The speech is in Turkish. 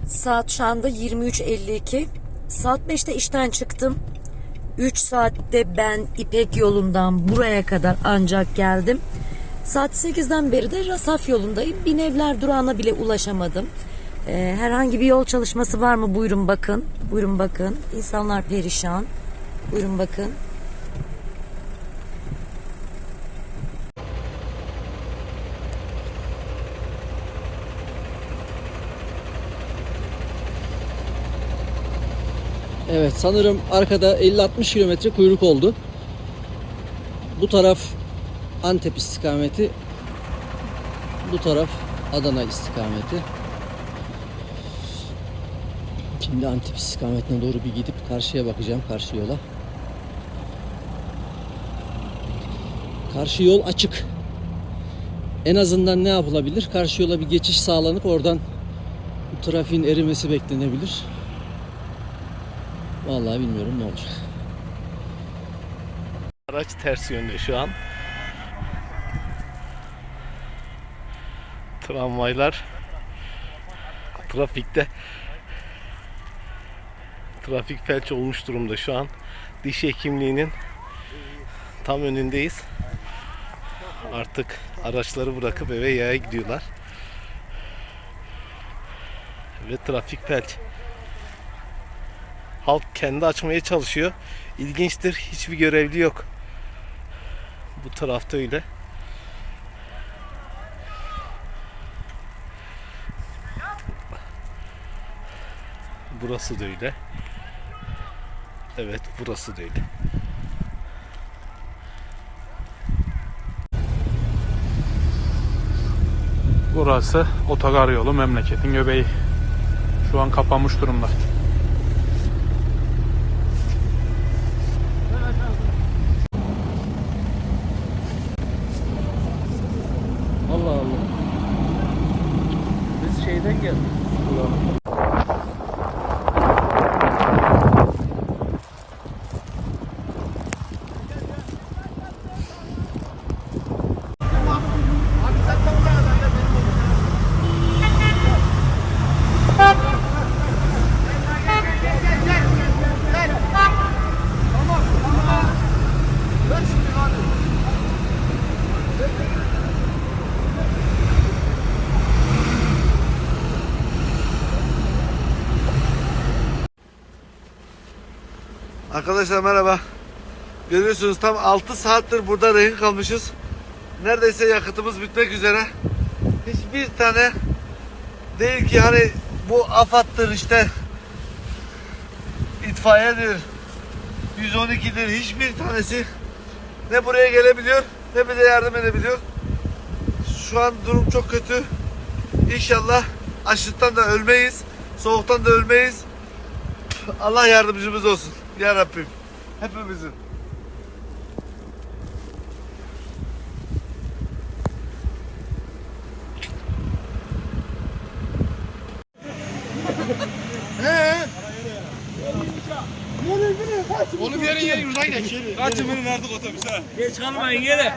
Saat şu anda 23:52. Saat 5'te işten çıktım. 3 saatte ben İpek yolundan buraya kadar ancak geldim. Saat 8'den beri de Rasaf yolundayım. Binevler durağına bile ulaşamadım. Herhangi bir yol çalışması var mı? Buyurun bakın. Buyurun bakın. İnsanlar perişan. Buyurun bakın. Evet, sanırım arkada 50-60 kilometre kuyruk oldu. Bu taraf Antep istikameti, bu taraf Adana istikameti. Şimdi Antep istikametine doğru bir gidip karşıya bakacağım, karşı yola. Karşı yol açık. En azından ne yapılabilir? Karşı yola bir geçiş sağlanıp oradan bu trafiğin erimesi beklenebilir. Vallahi bilmiyorum ne olacak. Araç ters yönde şu an. Tramvaylar trafikte. Trafik felç olmuş durumda şu an. Diş hekimliğinin tam önündeyiz. Artık araçları bırakıp eve yaya gidiyorlar. Ve trafik felç. Halk kendi açmaya çalışıyor. İlginçtir, hiçbir görevli yok. Bu tarafta öyle. Burası da öyle. Evet, burası da öyle. Burası otogar yolu, memleketin göbeği. Şu an kapanmış durumda. Allah Allah. Biz şeyden geldik. Arkadaşlar merhaba. Görüyorsunuz tam 6 saattir burada rehin kalmışız. Neredeyse yakıtımız bitmek üzere. Hiçbir tane değil ki hani bu AFAD'dır işte, itfaiyedir, 112'dir, hiçbir tanesi ne buraya gelebiliyor ne bize yardım edebiliyor. Şu an durum çok kötü. İnşallah açlıktan da ölmeyiz, soğuktan da ölmeyiz. Allah yardımcımız olsun ya Rabbim, hepimizin. Onu bir yere yürüyün, buradan gidelim. Kaçın beni verdik otobüse. Geç kalmayın yere.